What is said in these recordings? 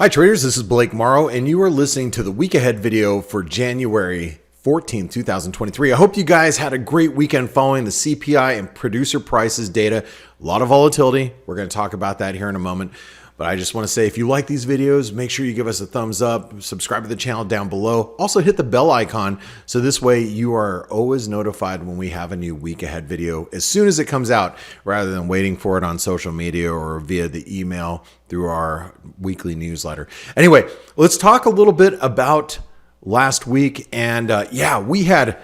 Hi traders, this is Blake Morrow, and you are listening to the week ahead video for January 14th, 2023. I hope you guys had a great weekend following the CPI and producer prices data. A lot of volatility. We're going to talk about that here in a moment. But I just want to say, if you like these videos, make sure you give us a thumbs up, subscribe to the channel down below. Also hit the bell icon so this way you are always notified when we have a new week ahead video as soon as it comes out, rather than waiting for it on social media or via the email through our weekly newsletter. Anyway, let's talk a little bit about last week. And yeah, we had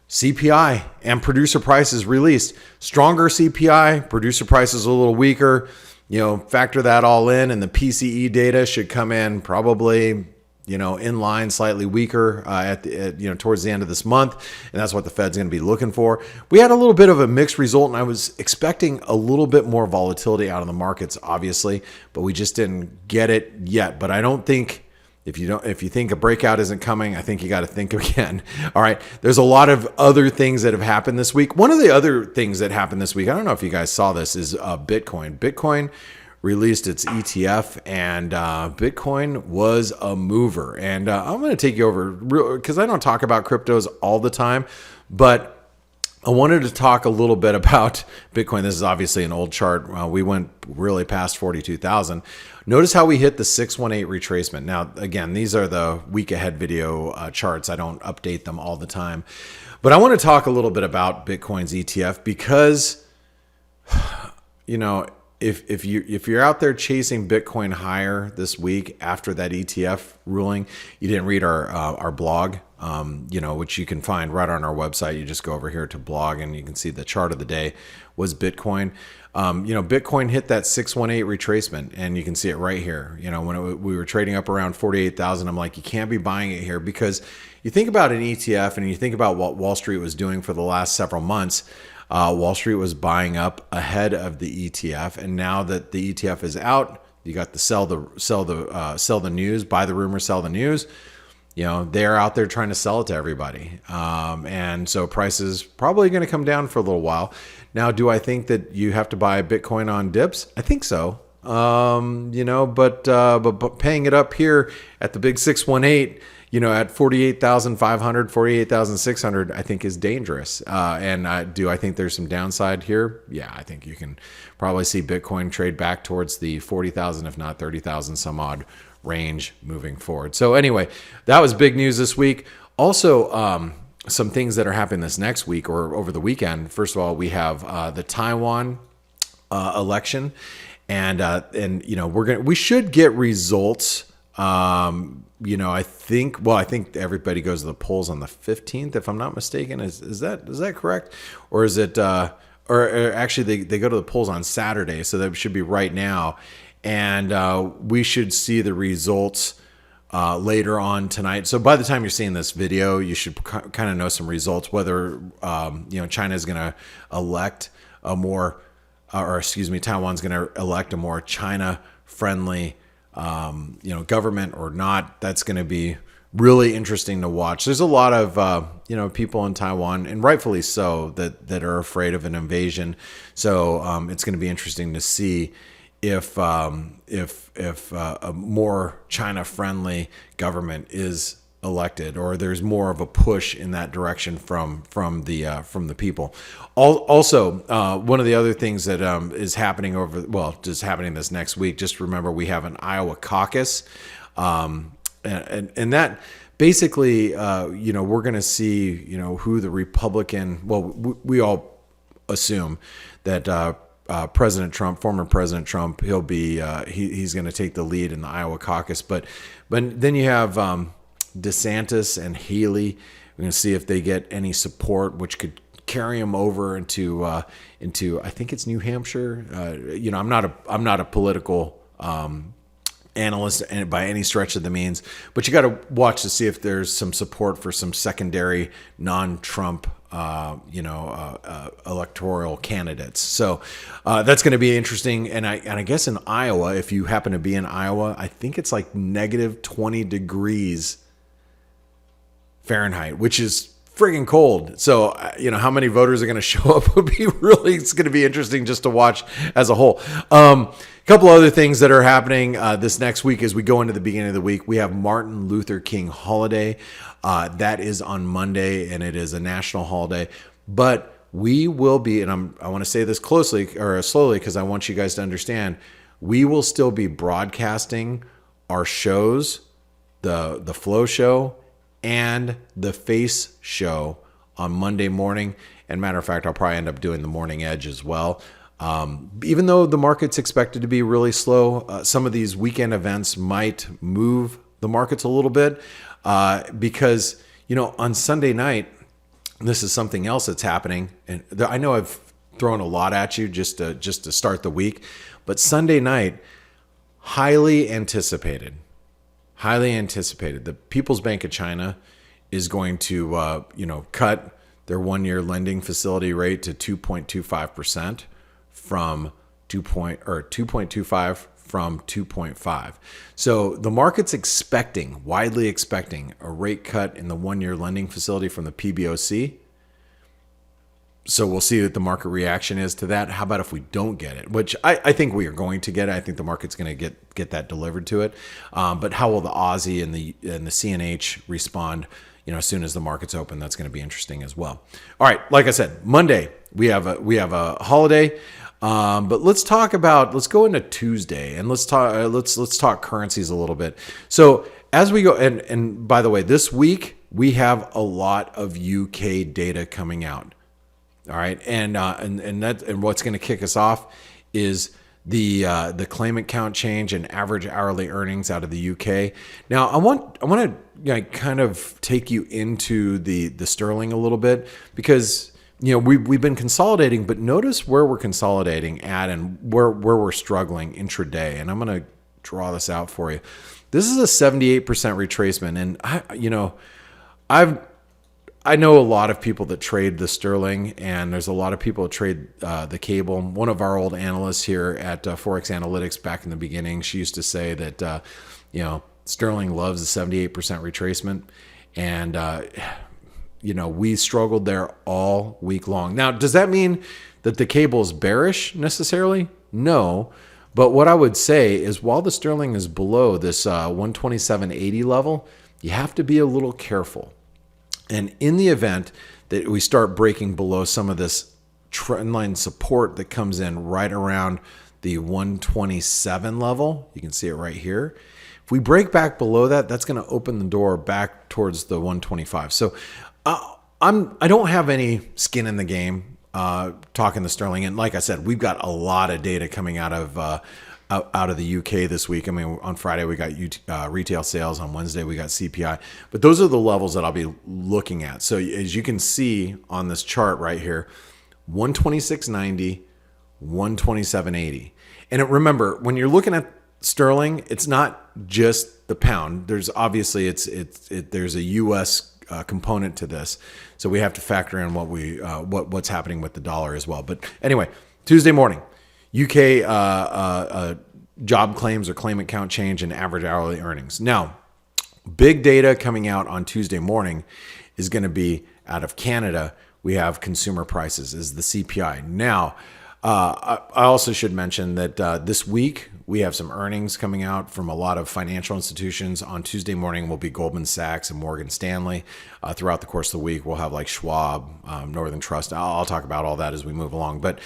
CPI and producer prices released. Stronger CPI, producer prices a little weaker. You know, factor that all in, and the PCE data should come in probably, in line, slightly weaker towards the end of this month. And that's what the Fed's going to be looking for. We had a little bit of a mixed result, and I was expecting a little bit more volatility out of the markets, obviously, but we just didn't get it yet. But I don't think, if you think a breakout isn't coming, I think you got to think again. All right. There's a lot of other things that have happened this week. One of the other things that happened this week, I don't know if you guys saw this, is Bitcoin. Bitcoin released its ETF, and Bitcoin was a mover. And I'm going to take you over, because I don't talk about cryptos all the time, but I wanted to talk a little bit about Bitcoin. This is obviously an old chart. We went really past 42,000. Notice how we hit the 618 retracement. Now, again, these are the week ahead video charts. I don't update them all the time. But I want to talk a little bit about Bitcoin's ETF because, if you're out there chasing Bitcoin higher this week after that ETF ruling, you didn't read our blog, which you can find right on our website. You just go over here to blog and you can see the chart of the day was Bitcoin. Bitcoin hit that 618 retracement, and you can see it right here. When we were trading up around 48,000, I'm like, you can't be buying it here, because you think about an ETF and you think about what Wall Street was doing for the last several months. Wall Street was buying up ahead of the ETF, and now that the ETF is out, you got the sell the news, buy the rumor, sell the news. They're out there trying to sell it to everybody, and so prices probably going to come down for a little while. Now, do I think that you have to buy Bitcoin on dips? I think so. But paying it up here at the big 618. At 48,500, 48,600, I think is dangerous. And do I think there's some downside here? Yeah, I think you can probably see Bitcoin trade back towards the 40,000, if not 30,000 some odd range moving forward. So anyway, that was big news this week. Also, some things that are happening this next week or over the weekend. First of all, we have the Taiwan election, and we should get results. I think everybody goes to the polls on the 15th, if I'm not mistaken. Is that correct? Or is it, or actually they go to the polls on Saturday, so that should be right now. And we should see the results later on tonight. So by the time you're seeing this video, you should kind of know some results, whether, China is going to elect Taiwan's going to elect a more China-friendly government or not. That's going to be really interesting to watch. There's a lot of, people in Taiwan, and rightfully so, that are afraid of an invasion. So it's going to be interesting to see if a more China-friendly government is elected, or there's more of a push in that direction from the people. Also, one of the other things that is happening just happening this next week. Just remember, we have an Iowa caucus, and that basically, we're going to see, who the Republican. Well, we all assume that President Trump, former President Trump, he'll be he's going to take the lead in the Iowa caucus, but then you have DeSantis and Haley. We're going to see if they get any support, which could carry them over into I think it's New Hampshire. I'm not a political analyst by any stretch of the means, but you got to watch to see if there's some support for some secondary non-Trump electoral candidates. So that's going to be interesting. And I guess in Iowa, if you happen to be in Iowa, I think it's like -20 degrees Fahrenheit, which is friggin' cold. So, how many voters are going to show up would be it's going to be interesting just to watch as a whole. A couple other things that are happening this next week as we go into the beginning of the week. We have Martin Luther King holiday. That is on Monday, and it is a national holiday. But we will be, and I want to say this closely or slowly because I want you guys to understand, we will still be broadcasting our shows, the Flow Show and the F.A.C.E show on Monday morning. And matter of fact, I'll probably end up doing the Morning Edge as well. Even though the market's expected to be really slow, some of these weekend events might move the markets a little bit because, on Sunday night, this is something else that's happening. And I know I've thrown a lot at you just to start the week, but Sunday night, highly anticipated. The People's Bank of China is going to, cut their 1-year lending facility rate to 2.25% from 2.25 from 2.5. So the market's widely expecting a rate cut in the 1-year lending facility from the PBOC. So we'll see what the market reaction is to that. How about if we don't get it? Which I think we are going to get it. I think the market's going to get that delivered to it. But how will the Aussie and the CNH respond? As soon as the market's open, that's going to be interesting as well. All right, like I said, Monday we have a holiday. But let's go into Tuesday and let's talk currencies a little bit. So as we go, and by the way, this week we have a lot of UK data coming out. All right, and what's going to kick us off is the claimant count change and average hourly earnings out of the UK. Now, I want to kind of take you into the sterling a little bit because we've been consolidating, but notice where we're consolidating at and where we're struggling intraday. And I'm going to draw this out for you. This is a 78% retracement, and I know a lot of people that trade the sterling, and there's a lot of people that trade the cable. One of our old analysts here at Forex Analytics back in the beginning, she used to say that sterling loves a 78% retracement, and we struggled there all week long. Now, does that mean that the cable is bearish necessarily? No. But what I would say is while the sterling is below this 127.80 level, you have to be a little careful. And in the event that we start breaking below some of this trendline support that comes in right around the 127 level, you can see it right here. If we break back below that, that's going to open the door back towards the 125. So I don't have any skin in the game talking the sterling. And like I said, we've got a lot of data coming out of the UK this week. I mean, on Friday we got retail sales. On Wednesday we got CPI. But those are the levels that I'll be looking at. So as you can see on this chart right here, 126.90, 127.80. And remember, when you're looking at sterling, it's not just the pound. There's obviously there's a US component to this, so we have to factor in what's happening with the dollar as well. But anyway, Tuesday morning, UK job claims or claimant count change and average hourly earnings. Now, big data coming out on Tuesday morning is going to be out of Canada. We have consumer prices is the CPI. Now, I also should mention that this week we have some earnings coming out from a lot of financial institutions. On Tuesday morning will be Goldman Sachs and Morgan Stanley. Throughout the course of the week, we'll have like Schwab, Northern Trust. I'll talk about all that as we move along. But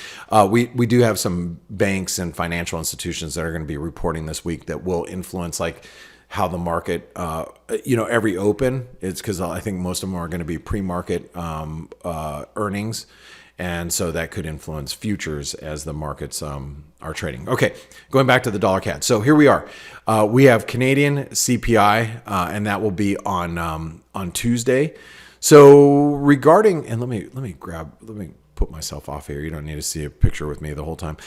we do have some banks and financial institutions that are going to be reporting this week that will influence like how the market, every open. It's because I think most of them are going to be pre-market earnings. And so that could influence futures as the markets are trading. Okay, going back to the dollar CAD. So here we are. We have Canadian CPI, and that will be on Tuesday. So regarding, and let me put myself off here. You don't need to see a picture with me the whole time.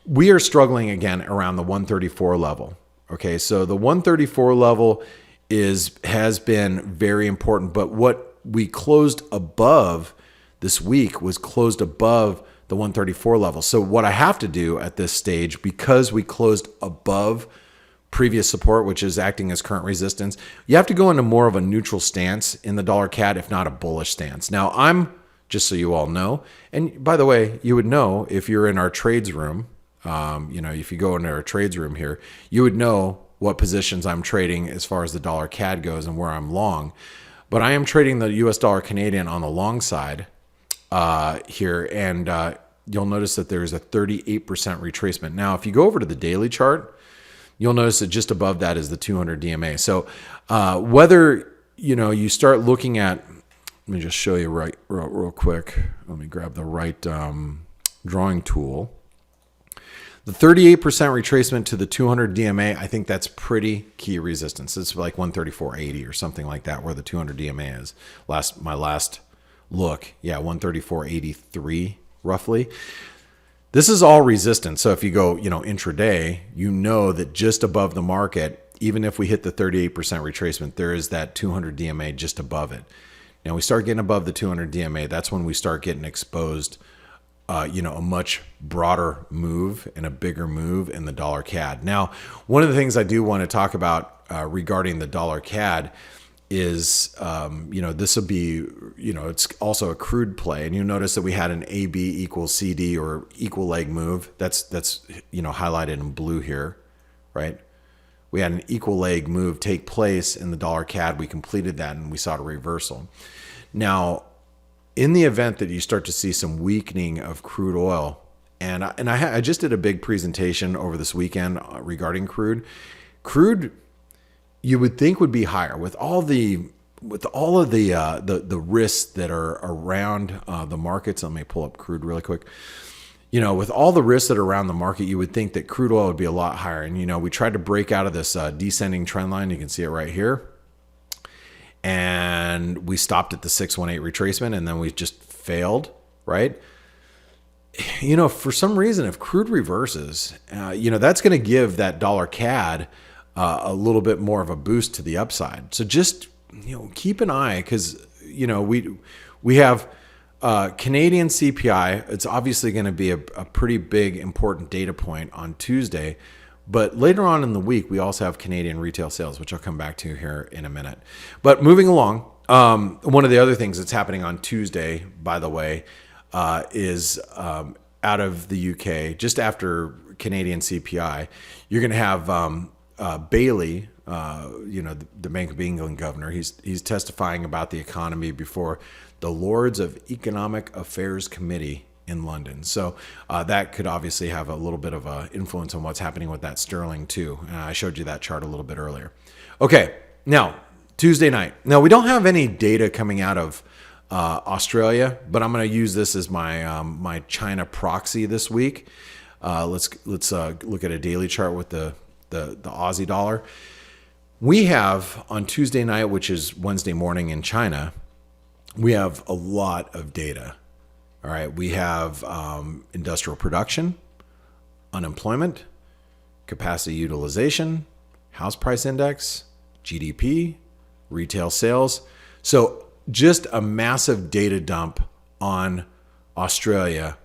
We are struggling again around the 134 level. Okay, so the 134 level has been very important, but what we closed above this week was closed above the 134 level. So what I have to do at this stage, because we closed above previous support, which is acting as current resistance. You have to go into more of a neutral stance in the dollar CAD, if not a bullish stance. Now, I'm, just so you all know, and by the way, you would know if you're in our trades room, if you go into our trades room here, you would know what positions I'm trading as far as the dollar CAD goes and where I'm long. But I am trading the US dollar Canadian on the long side here, and you'll notice that there's a 38% retracement. Now, if you go over to the daily chart, you'll notice that just above that is the 200 DMA. So whether you start looking at, let me just show you real quick. Let me grab the right drawing tool. The 38% retracement to the 200 DMA, I think that's pretty key resistance. It's like 134.80 or something like that, where the 200 DMA is. My last look, yeah, 134.83 roughly. This is all resistance. So if you go, intraday, you know that just above the market, even if we hit the 38% retracement, there is that 200 DMA just above it. Now we start getting above the 200 DMA. That's when we start getting exposed, a much broader move and a bigger move in the dollar CAD. Now, one of the things I do want to talk about regarding the dollar CAD is, this will be, it's also a crude play. And you notice that we had an AB equals CD or equal leg move. That's highlighted in blue here, right? We had an equal leg move take place in the dollar CAD. We completed that and we saw a reversal. Now, in the event that you start to see some weakening of crude oil, and I just did a big presentation over this weekend regarding crude. Crude, you would think would be higher with all of the risks that are around the markets. Let me pull up crude really quick. With all the risks that are around the market, you would think that crude oil would be a lot higher. And, we tried to break out of this descending trend line. You can see it right here. And we stopped at the 618 retracement, and then we just failed, right? For some reason, if crude reverses, that's going to give that dollar CAD a little bit more of a boost to the upside. So just, keep an eye, because, we have Canadian CPI. It's obviously going to be a pretty big, important data point on Tuesday. But later on in the week, we also have Canadian retail sales, which I'll come back to here in a minute. But moving along, one of the other things that's happening on Tuesday, by the way, is out of the UK, just after Canadian CPI, you're going to have Bailey, the Bank of England governor. He's testifying about the economy before the Lords of Economic Affairs Committee in London. So that could obviously have a little bit of an influence on what's happening with that sterling too. I showed you that chart a little bit earlier. Okay, now Tuesday night. Now we don't have any data coming out of Australia, but I'm going to use this as my my China proxy this week. Let's look at a daily chart with the Aussie dollar. We have on Tuesday night, which is Wednesday morning in China, we have a lot of data. All right, we have industrial production, unemployment, capacity utilization, house price index, GDP, retail sales. So just a massive data dump on Australia,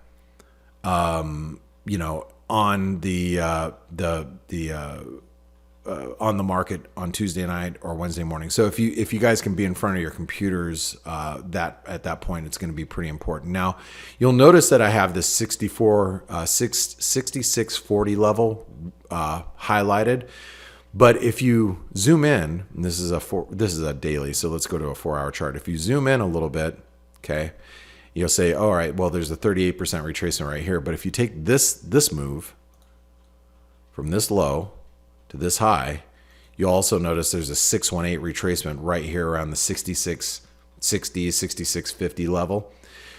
on on the market on Tuesday night or Wednesday morning. So if you guys can be in front of your computers, that at that point it's going to be pretty important. Now you'll notice that I have this 6640 level highlighted. But if you zoom in, and this is a daily, so let's go to a 4-hour chart. If you zoom in a little bit, okay, you'll say, all right, well, there's a 38% retracement right here. But if you take this move from this low to this high, you'll also notice there's a 618 retracement right here around the 6660, 6650 level.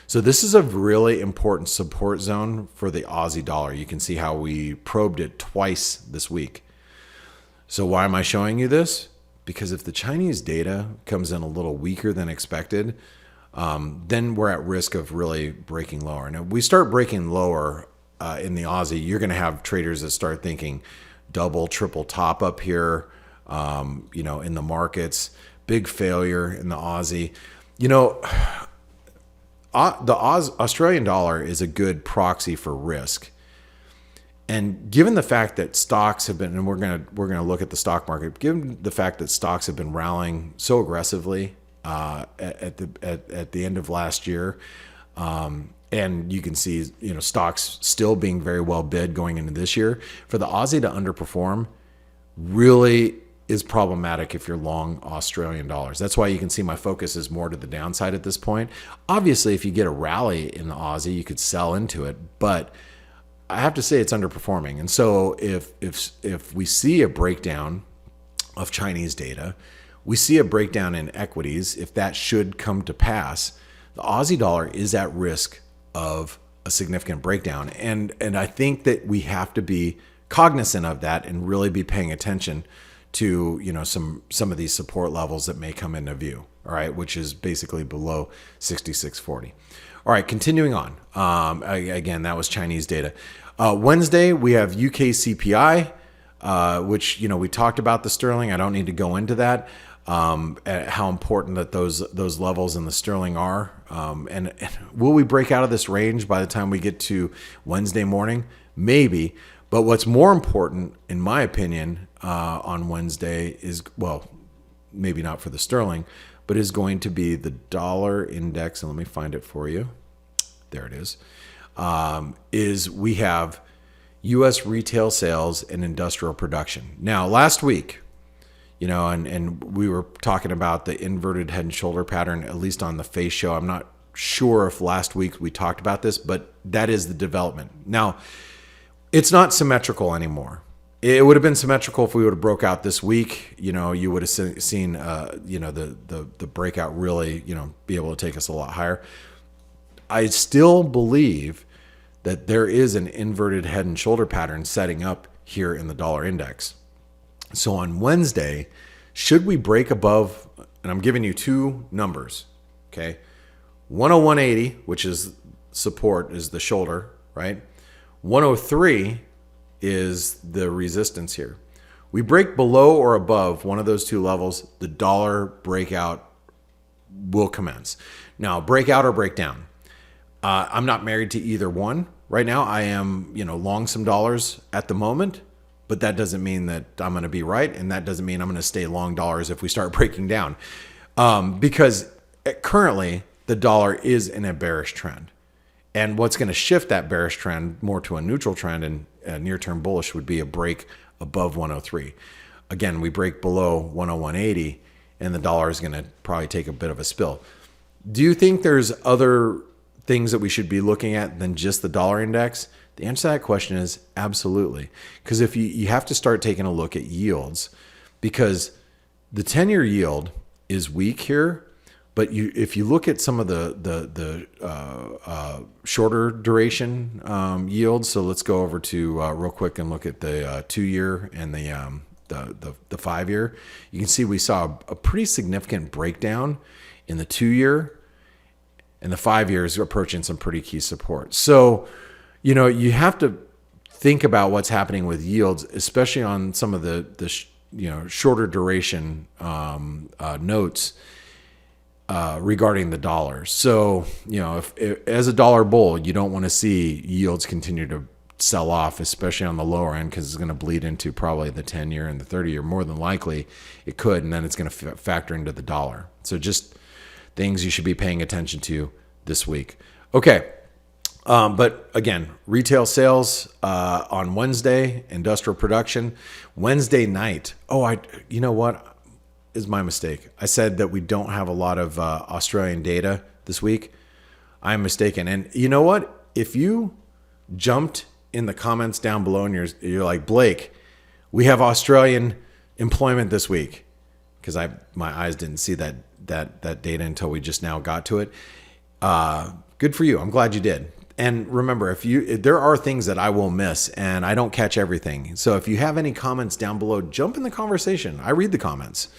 So this is a really important support zone for the Aussie dollar. You can see how we probed it twice this week. So why am I showing you this? Because if the Chinese data comes in a little weaker than expected, then we're at risk of really breaking lower. Now, if we start breaking lower in the Aussie, you're going to have traders that start thinking double, triple top up here, in the markets, big failure in the Aussie. The Australian dollar is a good proxy for risk. And given the fact that stocks have been, and we're gonna look at the stock market, given the fact that stocks have been rallying so aggressively at the end of last year, and you can see stocks still being very well bid going into this year, for the Aussie to underperform really is problematic if you're long Australian dollars. That's why you can see my focus is more to the downside at this point. Obviously, if you get a rally in the Aussie, you could sell into it, but I have to say it's underperforming. And so if we see a breakdown of Chinese data, we see a breakdown in equities, if that should come to pass, the Aussie dollar is at risk of a significant breakdown. And I think that we have to be cognizant of that and really be paying attention to some of these support levels that may come into view, all right, which is basically below 66.40. All right, continuing on. Again, that was Chinese data. Wednesday, we have UK CPI, which, we talked about the sterling. I don't need to go into that, how important that those levels in the sterling are. And will we break out of this range by the time we get to Wednesday morning? Maybe. But what's more important, in my opinion, on Wednesday is, well, maybe not for the sterling, but is going to be the dollar index. And let me find it for you. There it is. Is we have U.S. retail sales and industrial production. Now, last week, and we were talking about the inverted head and shoulder pattern, at least on the F.A.C.E show. I'm not sure if last week we talked about this, but that is the development. Now, it's not symmetrical anymore. It would have been symmetrical if we would have broke out this week. You would have seen, the breakout really, be able to take us a lot higher. I still believe that there is an inverted head and shoulder pattern setting up here in the dollar index. So on Wednesday, should we break above, and I'm giving you two numbers, okay? 101.80, which is support, is the shoulder, right? 103 is the resistance here. We break below or above one of those two levels, the dollar breakout will commence. Now, breakout or breakdown. I'm not married to either one. Right now, I am, long some dollars at the moment, but that doesn't mean that I'm going to be right, and that doesn't mean I'm going to stay long dollars if we start breaking down. Because currently, the dollar is in a bearish trend. And what's going to shift that bearish trend more to a neutral trend and near-term bullish would be a break above 103. Again, we break below 101.80, and the dollar is going to probably take a bit of a spill. Do you think there's other things that we should be looking at than just the dollar index? The answer to that question is absolutely. Because if you have to start taking a look at yields, because the 10-year yield is weak here, but if you look at some of the shorter duration yields, so let's go over to real quick and look at the 2-year and the 5-year. You can see we saw a pretty significant breakdown in the 2-year, and the 5-year is approaching some pretty key support. So, you have to think about what's happening with yields, especially on some of the shorter duration notes regarding the dollar. So, if as a dollar bull, you don't want to see yields continue to sell off, especially on the lower end, because it's going to bleed into probably the 10-year and the 30-year. More than likely, it could, and then it's going to factor into the dollar. So just things you should be paying attention to this week. Okay. But again, retail sales on Wednesday, industrial production. Wednesday night. You know what? Is my mistake. I said that we don't have a lot of Australian data this week. I'm mistaken. And you know what? If you jumped in the comments down below and you're like, Blake, we have Australian employment this week, because my eyes didn't see that data until we just now got to it. Good for you. I'm glad you did. And remember, if there are things that I will miss and I don't catch everything. So if you have any comments down below, jump in the conversation. I read the comments.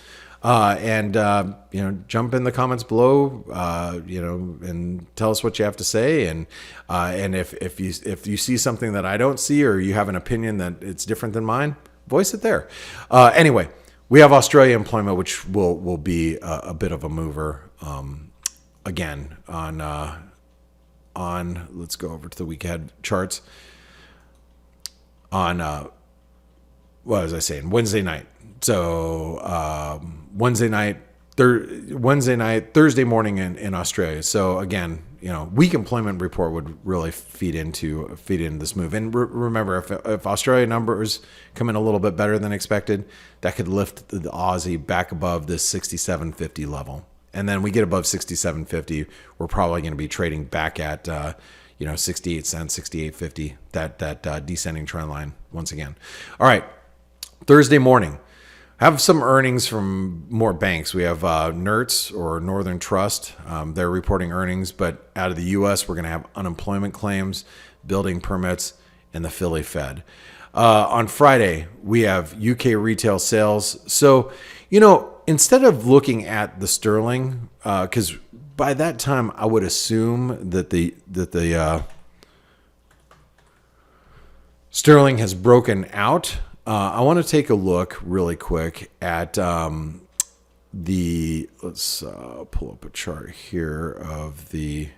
Jump in the comments below, and tell us what you have to say. And if you see something that I don't see, or you have an opinion that it's different than mine, voice it there. Anyway, we have Australia employment, which will be a bit of a mover. Again, on let's go over to the week ahead charts. on what was I saying? Wednesday night. So Wednesday night, Thursday morning in Australia. So again, weak employment report would really feed into this move. And remember, if Australia numbers come in a little bit better than expected, that could lift the Aussie back above this 67.50 level. And then we get above 67.50, we're probably going to be trading back at 68 cents, 68.50. That descending trend line once again. All right, Thursday morning. Have some earnings from more banks. We have NERTS or Northern Trust. They're reporting earnings, but out of the U.S., we're going to have unemployment claims, building permits, and the Philly Fed. On Friday, we have UK retail sales. So, instead of looking at the sterling, because by that time I would assume that the sterling has broken out. I want to take a look really quick at let's pull up a chart here of the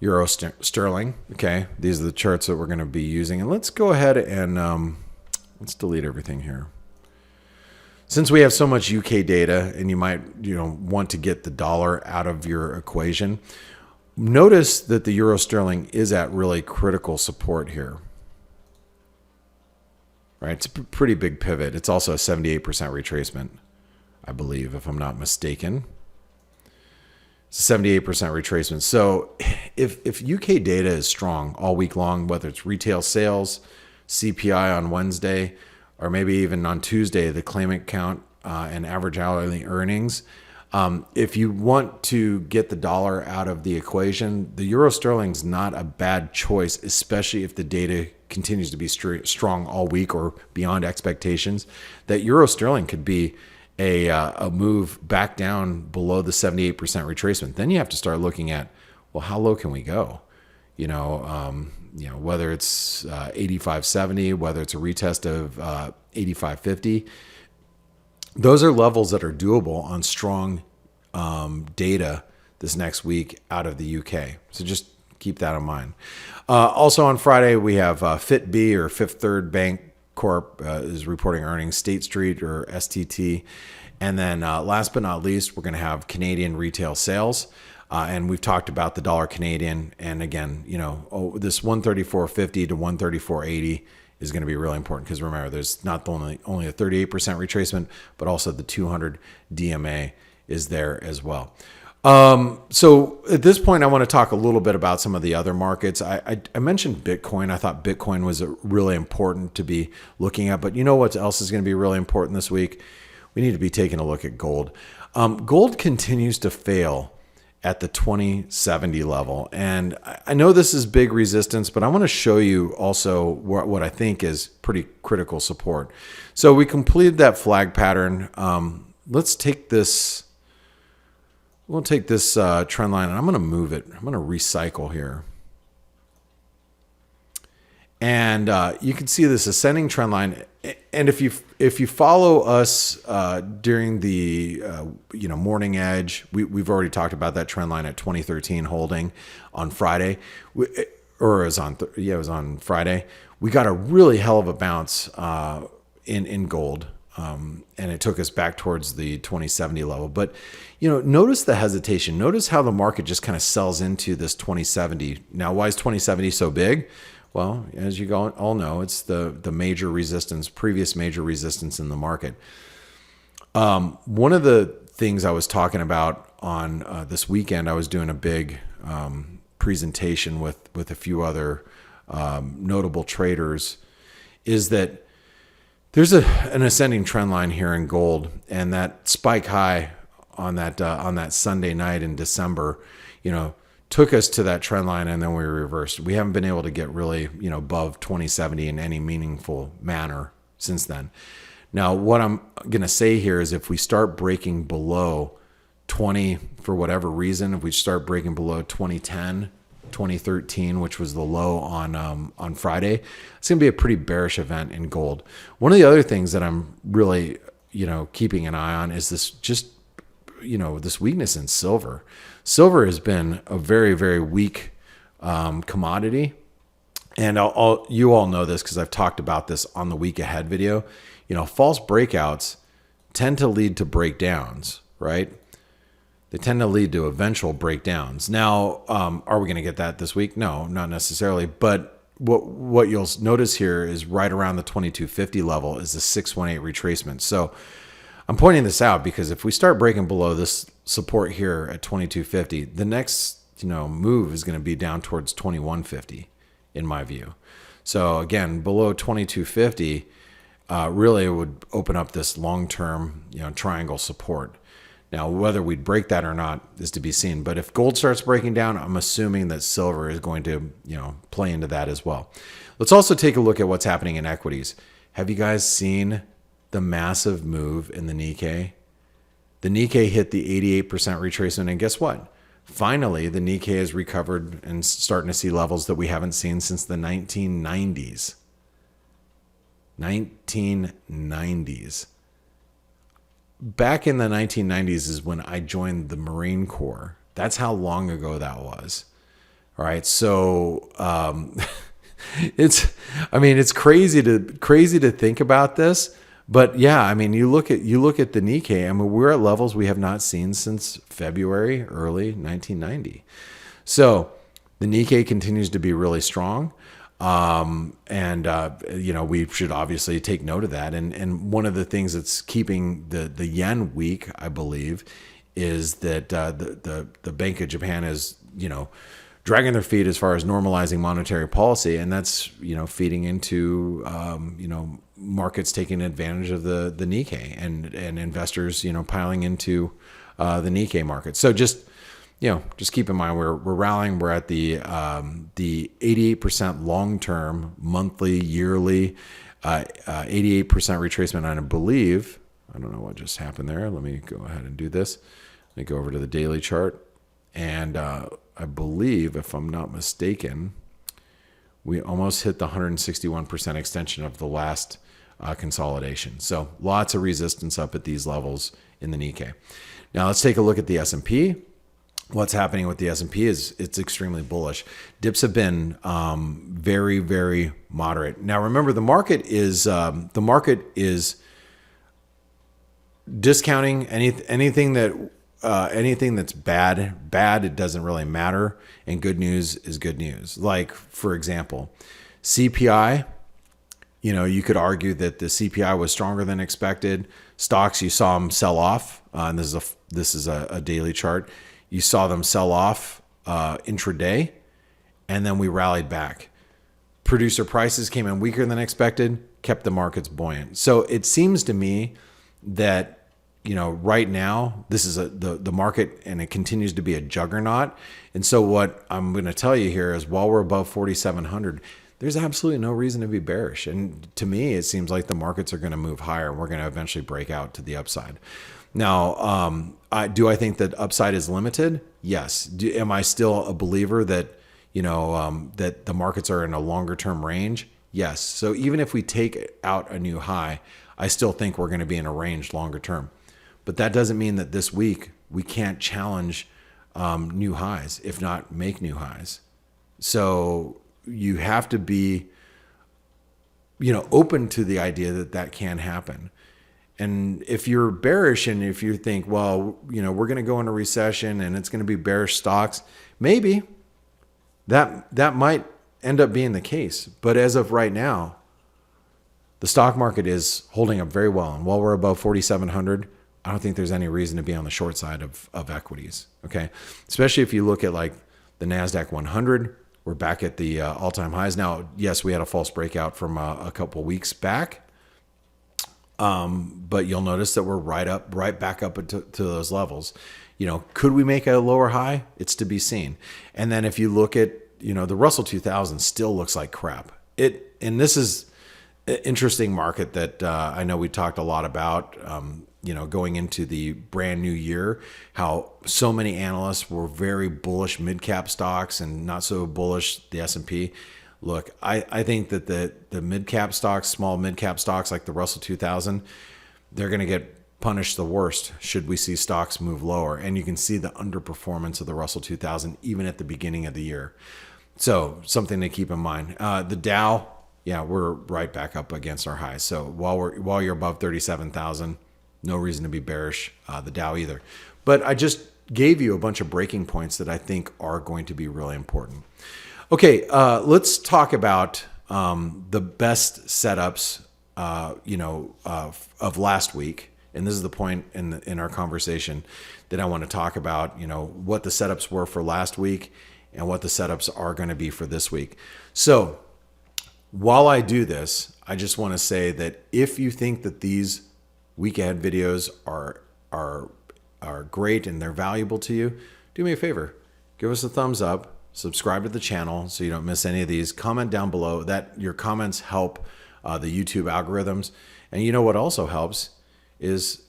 Euro sterling. Okay, these are the charts that we're going to be using. And let's go ahead and let's delete everything here. Since we have so much UK data and you might want to get the dollar out of your equation, notice that the Euro sterling is at really critical support here. Right, it's a pretty big pivot. It's also a 78% retracement, I believe, if I'm not mistaken. It's a 78% retracement. So if UK data is strong all week long, whether it's retail sales, CPI on Wednesday, or maybe even on Tuesday, the claimant count and average hourly earnings, if you want to get the dollar out of the equation, the Euro sterling's not a bad choice, especially if the data continues to be strong all week or beyond expectations. That Euro sterling could be a move back down below the 78% retracement. Then you have to start looking at, well, how low can we go? Whether it's 85.70, whether it's a retest of 85.50. Those are levels that are doable on strong data this next week out of the UK. So just keep that in mind. Also on Friday, we have F.A.C.E or Fifth Third Bank Corp is reporting earnings, State Street or STT. And then last but not least, we're going to have Canadian retail sales. And we've talked about the dollar Canadian. And again, this 134.50 to 134.80 is going to be really important because remember, there's not only a 38% retracement, but also the 200 DMA is there as well. So at this point, I want to talk a little bit about some of the other markets. I mentioned Bitcoin. I thought Bitcoin was really important to be looking at, but you know what else is going to be really important this week? We need to be taking a look at gold. Gold continues to fail at the 2070 level. And I know this is big resistance, but I want to show you also what I think is pretty critical support. So we completed that flag pattern. Let's take this. We'll take this trend line and I'm going to move it. I'm going to recycle here. And you can see this ascending trend line. And if you follow us during the morning edge, we've already talked about that trend line at 2013 holding on Friday, it was on Friday. We got a really hell of a bounce in gold. And it took us back towards the 2070 level. But, notice the hesitation. Notice how the market just kind of sells into this 2070. Now, why is 2070 so big? Well, as you all know, it's the major resistance, previous major resistance in the market. One of the things I was talking about on this weekend, I was doing a big presentation with a few other notable traders, is that there's an ascending trend line here in gold, and that spike high on that Sunday night in December, took us to that trend line, and then we reversed. We haven't been able to get really, above 2070 in any meaningful manner since then. Now, what I'm going to say here is if we start breaking below 20 for whatever reason, if we start breaking below 2010, 2013, which was the low on Friday, it's going to be a pretty bearish event in gold. One of the other things that I'm really, keeping an eye on is this this weakness in silver. Silver has been a very, very weak commodity. And you all know this because I've talked about this on the week ahead video. False breakouts tend to lead to breakdowns, right? They tend to lead to eventual breakdowns. Now, are we going to get that this week? No, not necessarily. But what you'll notice here is right around the 2250 level is the 618 retracement. So I'm pointing this out because if we start breaking below this support here at 2250, the next move is going to be down towards 2150 in my view. So again, below 2250 really would open up this long-term triangle support. Now, whether we'd break that or not is to be seen. But if gold starts breaking down, I'm assuming that silver is going to play into that as well. Let's also take a look at what's happening in equities. Have you guys seen the massive move in the Nikkei? The Nikkei hit the 88% retracement, and guess what? Finally, the Nikkei has recovered and starting to see levels that we haven't seen since the 1990s. 1990s. Back in the 1990s is when I joined the Marine Corps. That's how long ago that was. All right, so it's crazy to think about this. But yeah, you look at the Nikkei. We're at levels we have not seen since February, early 1990. So the Nikkei continues to be really strong, we should obviously take note of that. And one of the things that's keeping the yen weak, I believe, is that the Bank of Japan is dragging their feet as far as normalizing monetary policy, and that's feeding into markets taking advantage of the Nikkei and investors piling into the Nikkei market. So just keep in mind we're rallying. We're at the 88% long-term monthly, yearly, 88% retracement. And I believe, I don't know what just happened there. Let me go ahead and do this. Let me go over to the daily chart, and I believe, if I'm not mistaken, we almost hit the 161% extension of the last consolidation. So lots of resistance up at these levels in the Nikkei. Now let's take a look at the S&P. What's happening with the S&P is it's extremely bullish. Dips have been very, very moderate. Now remember, the market is discounting anything that's bad. It doesn't really matter, and good news is good news. Like, for example, CPI. You could argue that the CPI was stronger than expected. Stocks, you saw them sell off, and this is a daily chart. You saw them sell off intraday, and then we rallied back. Producer prices came in weaker than expected, kept the markets buoyant. So it seems to me that right now, this is the market, and it continues to be a juggernaut. And so what I'm going to tell you here is, while we're above 4,700, there's absolutely no reason to be bearish. And to me, it seems like the markets are going to move higher, and we're going to eventually break out to the upside. Now, do I think that upside is limited? Yes. Am I still a believer that that the markets are in a longer term range? Yes. So even if we take out a new high, I still think we're going to be in a range longer term. But that doesn't mean that this week we can't challenge new highs, if not make new highs. So you have to be, open to the idea that can happen. And if you're bearish, and if you think, well, we're going to go into recession and it's going to be bearish stocks, maybe that might end up being the case. But as of right now, the stock market is holding up very well. And while we're above 4,700, I don't think there's any reason to be on the short side of equities. Okay. Especially if you look at like the NASDAQ 100, we're back at the all-time highs. Now, yes, we had a false breakout from a couple weeks back. But you'll notice that we're right back up to those levels. Could we make a lower high? It's to be seen. And then if you look at, the Russell 2000 still looks like crap. And this is an interesting market that I know we talked a lot about, going into the brand new year, how so many analysts were very bullish mid-cap stocks and not so bullish the S&P. Look, I think that the mid-cap stocks, small mid-cap stocks like the Russell 2000, they're going to get punished the worst should we see stocks move lower. And you can see the underperformance of the Russell 2000 even at the beginning of the year. So something to keep in mind. The Dow, yeah, we're right back up against our highs. So while you're above 37,000, no reason to be bearish. The Dow either. But I just gave you a bunch of breaking points that I think are going to be really important. Okay, let's talk about the best setups, of last week. And this is the point in our conversation that I want to talk about, what the setups were for last week and what the setups are going to be for this week. So while I do this, I just want to say that if you think that these week ahead videos are great and they're valuable to you, do me a favor, give us a thumbs up, subscribe to the channel so you don't miss any of these. Comment down below. That your comments help the YouTube algorithms. And you know what also helps is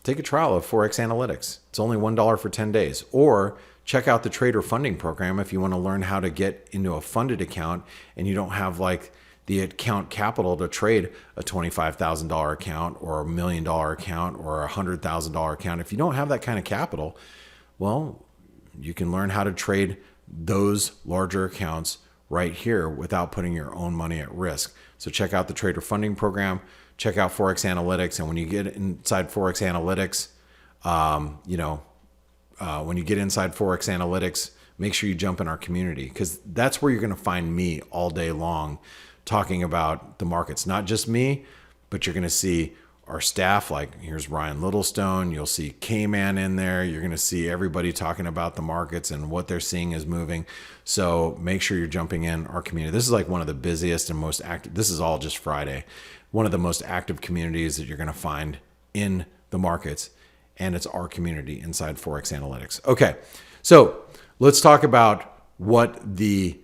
take a trial of Forex Analytics. It's only $1 for 10 days. Or check out the Trader Funding Program if you want to learn how to get into a funded account and you don't have like the account capital to trade a $25,000 account or $1 million account or a $100,000 account. If you don't have that kind of capital, well, you can learn how to trade those larger accounts right here without putting your own money at risk. So check out the Trader Funding Program, check out Forex Analytics. And when you get inside Forex Analytics, when you get inside Forex Analytics, make sure you jump in our community, because that's where you're going to find me all day long talking about the markets. Not just me, but you're going to see our staff. Like here's Ryan Littlestone. You'll see K-Man in there. You're going to see everybody talking about the markets and what they're seeing is moving. So make sure you're jumping in our community. This is like one of the busiest and most active. This is all just Friday. One of the most active communities that you're going to find in the markets. And it's our community inside Forex Analytics. Okay, so let's talk about what the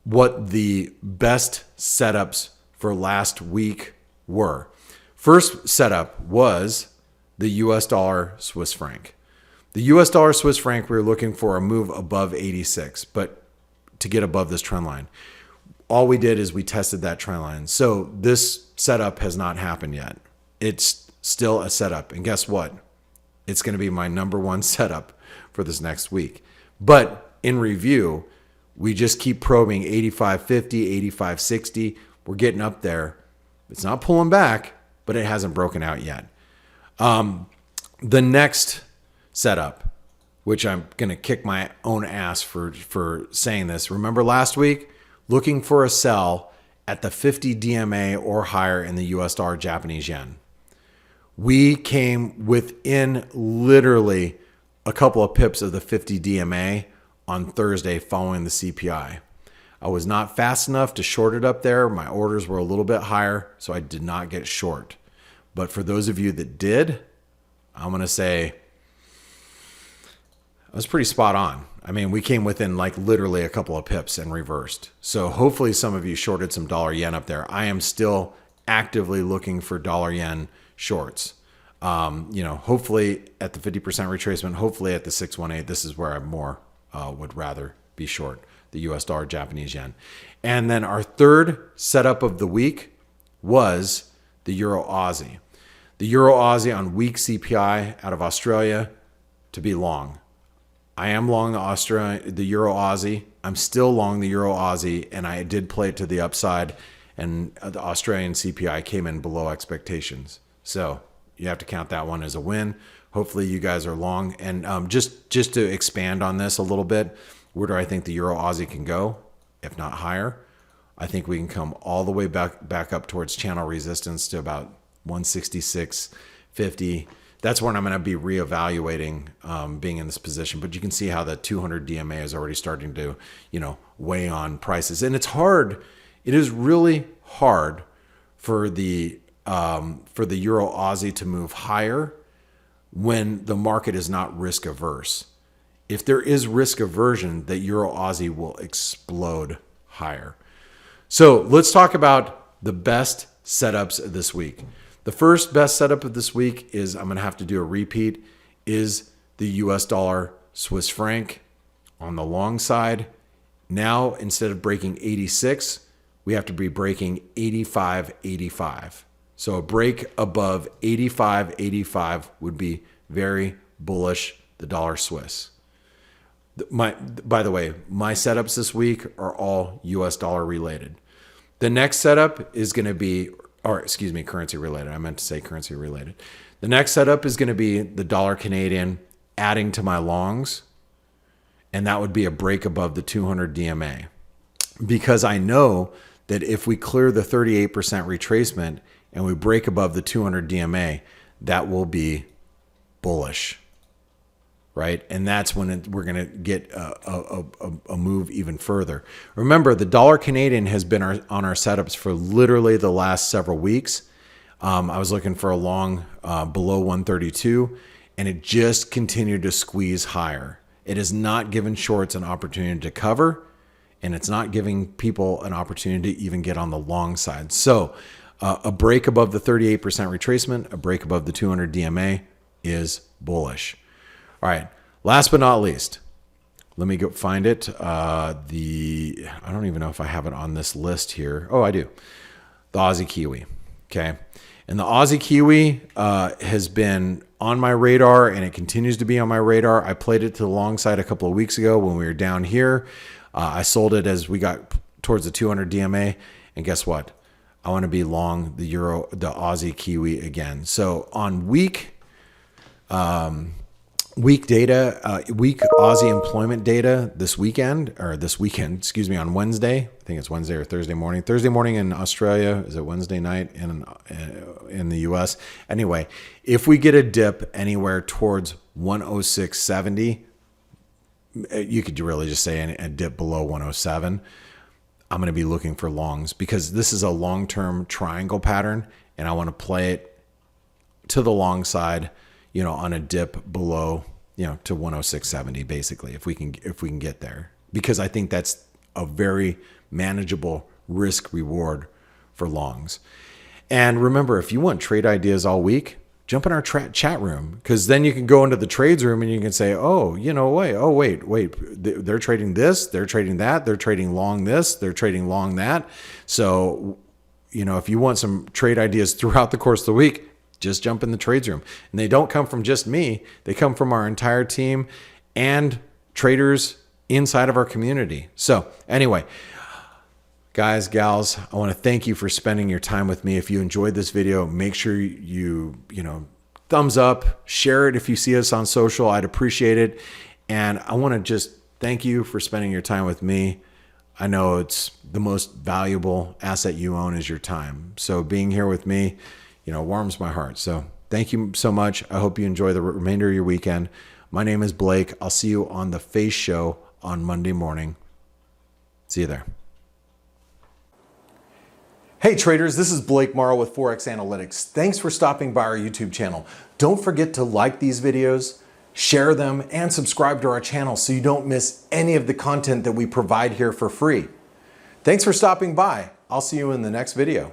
best setups for last week were. First setup was the US dollar Swiss franc. The US dollar Swiss franc, we were looking for a move above 86, but to get above this trend line. All we did is we tested that trend line. So this setup has not happened yet. It's still a setup. And guess what? It's going to be my number one setup for this next week. But in review, we just keep probing 85.50, 85.60. We're getting up there. It's not pulling back, but it hasn't broken out yet. The next setup, which I'm going to kick my own ass for saying this. Remember last week, looking for a sell at the 50 DMA or higher in the US dollar Japanese yen. We came within literally a couple of pips of the 50 DMA on Thursday following the CPI. I was not fast enough to short it up there. My orders were a little bit higher, so I did not get short. But for those of you that did, I'm going to say I was pretty spot on. I mean, we came within like literally a couple of pips and reversed. So hopefully some of you shorted some dollar yen up there. I am still actively looking for dollar yen shorts. Hopefully at the 50% retracement, hopefully at the 618, this is where I more would rather be short, the US dollar Japanese yen. And then our third setup of the week was the Euro Aussie. The Euro Aussie on weak CPI out of Australia to be long. I am long the Euro Aussie. I'm still long the Euro Aussie, and I did play it to the upside, and the Australian CPI came in below expectations. So you have to count that one as a win. Hopefully you guys are long. And just to expand on this a little bit, where do I think the Euro Aussie can go, if not higher? I think we can come all the way back up towards channel resistance to about 166.50. That's when I'm going to be reevaluating being in this position. But you can see how the 200 DMA is already starting to, weigh on prices. And it's hard. It is really hard for the Euro Aussie to move higher when the market is not risk averse. If there is risk aversion, the Euro Aussie will explode higher. So let's talk about the best setups this week. The first best setup of this week is, I'm going to have to do a repeat, is the US dollar Swiss franc on the long side. Now, instead of breaking 86, we have to be breaking 85.85. So a break above 85.85 would be very bullish, the dollar Swiss. By the way, my setups this week are all US dollar related. The next setup is going to be, or excuse me, currency related. I meant to say currency related. The next setup is going to be the dollar Canadian adding to my longs. And that would be a break above the 200 DMA. Because I know that if we clear the 38% retracement and we break above the 200 DMA, that will be bullish, right? And that's when we're going to get a move even further. Remember, the dollar Canadian has been on our setups for literally the last several weeks. I was looking for a long below 132, and it just continued to squeeze higher. It has not given shorts an opportunity to cover, and it's not giving people an opportunity to even get on the long side. So a break above the 38% retracement, a break above the 200 DMA is bullish. All right, last but not least, let me go find it. I don't even know if I have it on this list here. Oh, I do. The Aussie Kiwi, okay? And the Aussie Kiwi has been on my radar, and it continues to be on my radar. I played it to the long side a couple of weeks ago when we were down here. I sold it as we got towards the 200 DMA, and guess what? I want to be long the Aussie Kiwi again. So on week data, week Aussie employment data this weekend, excuse me, on Wednesday. I think it's Wednesday or Thursday morning. Thursday morning in Australia. Is it Wednesday night in the US? Anyway, if we get a dip anywhere towards 106.70, you could really just say a dip below 107. I'm going to be looking for longs because this is a long-term triangle pattern, and I want to play it to the long side, on a dip below, to 106.70 basically, if we can get there, because I think that's a very manageable risk reward for longs. And remember, if you want trade ideas all week, jump in our chat room, because then you can go into the trades room and you can say, wait, they're trading this, they're trading that, they're trading long this, they're trading long that. So, if you want some trade ideas throughout the course of the week, just jump in the trades room. And they don't come from just me. They come from our entire team and traders inside of our community. So anyway, guys, gals, I want to thank you for spending your time with me. If you enjoyed this video, make sure you thumbs up, share it if you see us on social. I'd appreciate it. And I want to just thank you for spending your time with me. I know it's the most valuable asset you own is your time. So being here with me, warms my heart. So thank you so much. I hope you enjoy the remainder of your weekend. My name is Blake. I'll see you on the F.A.C.E show on Monday morning. See you there. Hey traders, this is Blake Morrow with Forex Analytics. Thanks for stopping by our YouTube channel. Don't forget to like these videos, share them, and subscribe to our channel so you don't miss any of the content that we provide here for free. Thanks for stopping by. I'll see you in the next video.